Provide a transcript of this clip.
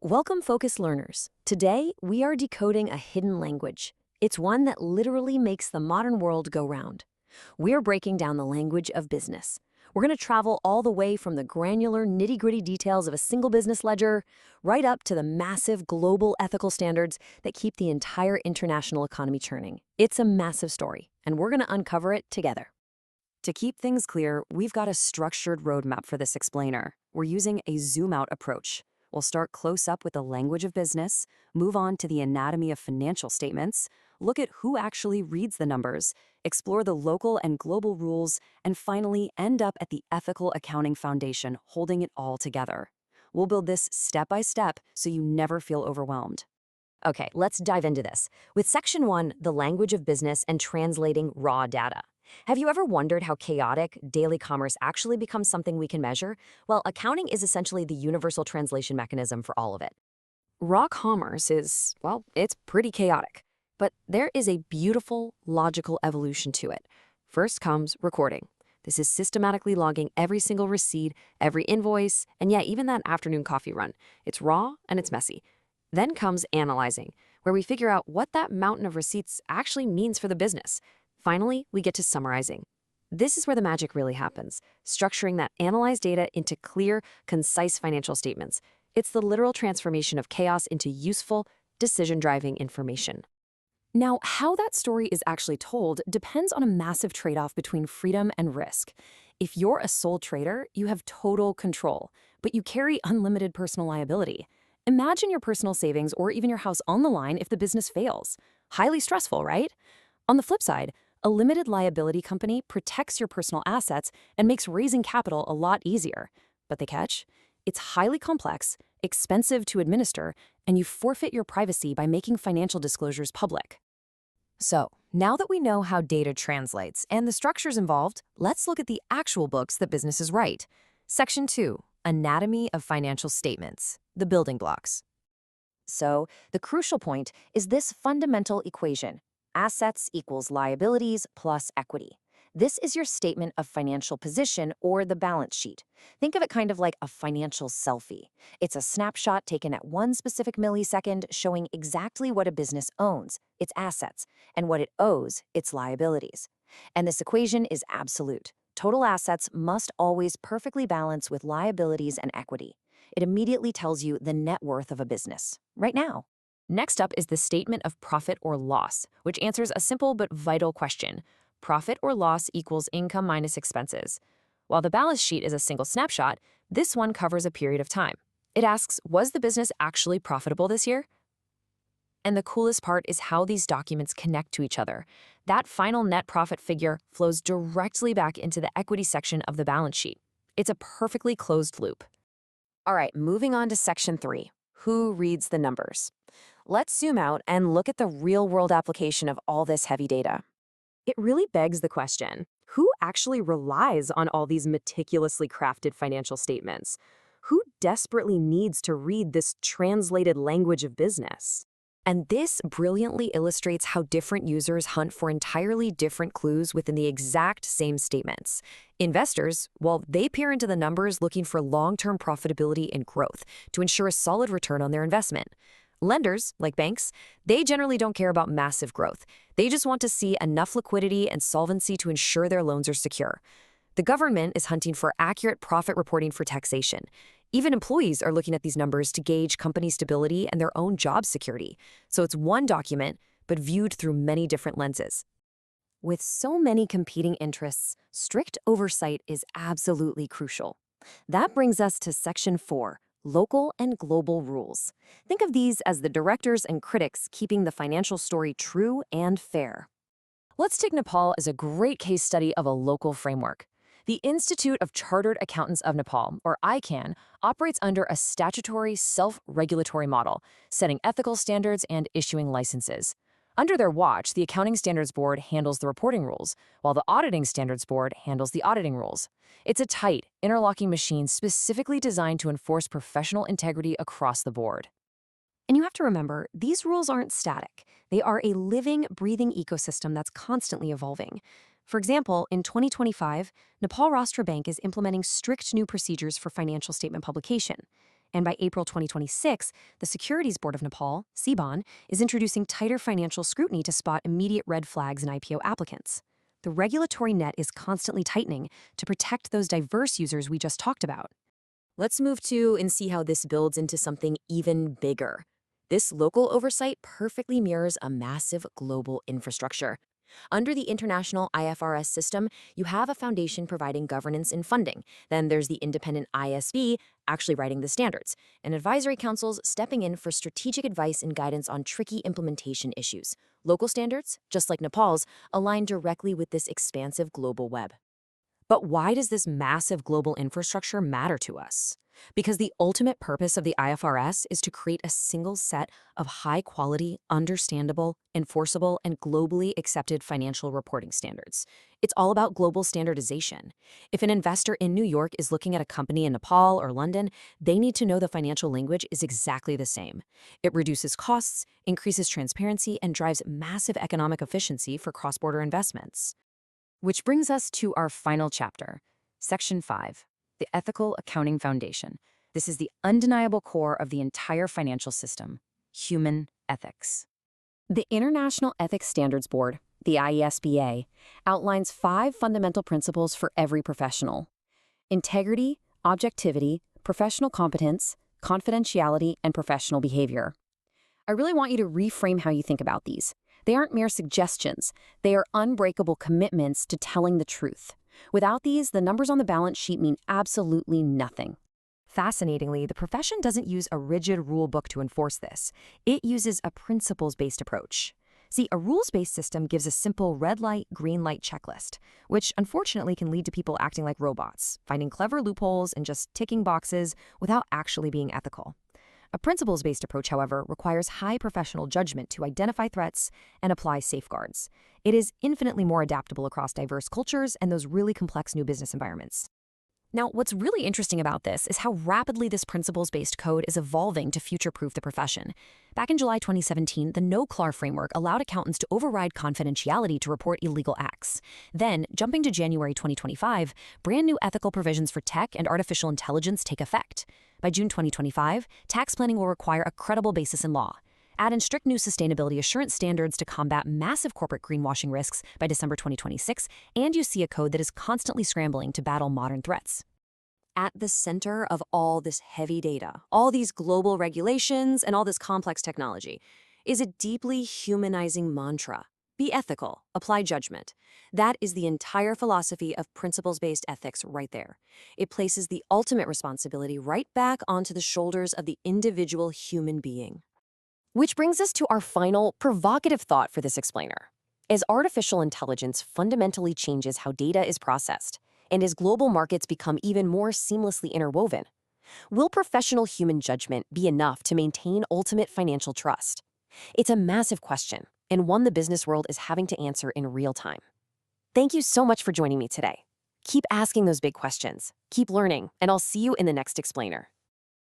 Welcome, focused learners. Today, we are decoding a hidden language. It's one that literally makes the modern world go round. We're breaking down the language of business. We're going to travel all the way from the granular, nitty-gritty details of a single business ledger, right up to the massive global ethical standards that keep the entire international economy churning. It's a massive story, and we're going to uncover it together. To keep things clear, we've got a structured roadmap for this explainer. We're using a zoom-out approach. We'll start close up with the language of business, move on to the anatomy of financial statements, look at who actually reads the numbers, explore the local and global rules, and finally end up at the ethical accounting foundation holding it all together. We'll build this step by step so you never feel overwhelmed. Okay, let's dive into this. With Section 1, the language of business and translating raw data. Have you ever wondered how chaotic daily commerce actually becomes something we can measure? Well, accounting is essentially the universal translation mechanism for all of it. Raw commerce is, well, it's pretty chaotic. But there is a beautiful, logical evolution to it. First comes recording. This is systematically logging every single receipt, every invoice, and yeah, even that afternoon coffee run. It's raw and it's messy. Then comes analyzing, where we figure out what that mountain of receipts actually means for the business. Finally, we get to summarizing. This is where the magic really happens, structuring that analyzed data into clear, concise financial statements. It's the literal transformation of chaos into useful, decision-driving information. Now, how that story is actually told depends on a massive trade-off between freedom and risk. If you're a sole trader, you have total control, but you carry unlimited personal liability. Imagine your personal savings or even your house on the line if the business fails. Highly stressful, right? On the flip side, a limited liability company protects your personal assets and makes raising capital a lot easier. But the catch? It's highly complex, expensive to administer, and you forfeit your privacy by making financial disclosures public. So, now that we know how data translates and the structures involved, let's look at the actual books that businesses write. Section 2, Anatomy of Financial Statements, the building blocks. So, the crucial point is this fundamental equation. Assets equals liabilities plus equity. This is your statement of financial position or the balance sheet. Think of it kind of like a financial selfie. It's a snapshot taken at one specific millisecond showing exactly what a business owns, its assets, and what it owes, its liabilities. And this equation is absolute. Total assets must always perfectly balance with liabilities and equity. It immediately tells you the net worth of a business, right now. Next up is the statement of profit or loss, which answers a simple but vital question. Profit or loss equals income minus expenses. While the balance sheet is a single snapshot, this one covers a period of time. It asks, was the business actually profitable this year? And the coolest part is how these documents connect to each other. That final net profit figure flows directly back into the equity section of the balance sheet. It's a perfectly closed loop. All right, moving on to Section 3. Who reads the numbers? Let's zoom out and look at the real-world application of all this heavy data. It really begs the question, who actually relies on all these meticulously crafted financial statements? Who desperately needs to read this translated language of business? And this brilliantly illustrates how different users hunt for entirely different clues within the exact same statements. Investors, well, they peer into the numbers looking for long-term profitability and growth to ensure a solid return on their investment. Lenders, like banks, they generally don't care about massive growth. They just want to see enough liquidity and solvency to ensure their loans are secure. The government is hunting for accurate profit reporting for taxation. Even employees are looking at these numbers to gauge company stability and their own job security. So it's one document, but viewed through many different lenses. With so many competing interests, strict oversight is absolutely crucial. That brings us to Section 4. Local and global rules. Think of these as the directors and critics keeping the financial story true and fair. Let's take Nepal as a great case study of a local framework. The Institute of Chartered Accountants of Nepal, or ICAN, operates under a statutory self-regulatory model, setting ethical standards and issuing licenses. Under their watch, the Accounting Standards Board handles the reporting rules, while the Auditing Standards Board handles the auditing rules. It's a tight, interlocking machine specifically designed to enforce professional integrity across the board. And you have to remember, these rules aren't static. They are a living, breathing ecosystem that's constantly evolving. For example, in 2025, Nepal Rashtra Bank is implementing strict new procedures for financial statement publication. And by April 2026, the Securities Board of Nepal, CBON, is introducing tighter financial scrutiny to spot immediate red flags in IPO applicants. The regulatory net is constantly tightening to protect those diverse users we just talked about. Let's move to and see how this builds into something even bigger. This local oversight perfectly mirrors a massive global infrastructure. Under the international IFRS system, you have a foundation providing governance and funding. Then there's the independent ISB actually writing the standards, and advisory councils stepping in for strategic advice and guidance on tricky implementation issues. Local standards, just like Nepal's, align directly with this expansive global web. But why does this massive global infrastructure matter to us? Because the ultimate purpose of the IFRS is to create a single set of high-quality, understandable, enforceable, and globally accepted financial reporting standards. It's all about global standardization. If an investor in New York is looking at a company in Nepal or London, they need to know the financial language is exactly the same. It reduces costs, increases transparency, and drives massive economic efficiency for cross-border investments. Which brings us to our final chapter, Section 5, the Ethical Accounting Foundation. This is the undeniable core of the entire financial system, human ethics. The International Ethics Standards Board, the IESBA, outlines 5 fundamental principles for every professional: integrity, objectivity, professional competence, confidentiality, and professional behavior. I really want you to reframe how you think about these. They aren't mere suggestions. They are unbreakable commitments to telling the truth. Without these, the numbers on the balance sheet mean absolutely nothing. Fascinatingly, the profession doesn't use a rigid rule book to enforce this. It uses a principles-based approach. See, a rules-based system gives a simple red light, green light checklist, which unfortunately can lead to people acting like robots, finding clever loopholes and just ticking boxes without actually being ethical. A principles-based approach, however, requires high professional judgment to identify threats and apply safeguards. It is infinitely more adaptable across diverse cultures and those really complex new business environments. Now, what's really interesting about this is how rapidly this principles-based code is evolving to future-proof the profession. Back in July 2017, the Nepal Framework allowed accountants to override confidentiality to report illegal acts. Then, jumping to January 2025, brand new ethical provisions for tech and artificial intelligence take effect. By June 2025, tax planning will require a credible basis in law. Add in strict new sustainability assurance standards to combat massive corporate greenwashing risks by December 2026, and you see a code that is constantly scrambling to battle modern threats. At the center of all this heavy data, all these global regulations, and all this complex technology is a deeply humanizing mantra. Be ethical, apply judgment. That is the entire philosophy of principles-based ethics right there. It places the ultimate responsibility right back onto the shoulders of the individual human being. Which brings us to our final provocative thought for this explainer. As artificial intelligence fundamentally changes how data is processed, and as global markets become even more seamlessly interwoven, will professional human judgment be enough to maintain ultimate financial trust? It's a massive question, and one the business world is having to answer in real time. Thank you so much for joining me today. Keep asking those big questions, keep learning, and I'll see you in the next explainer.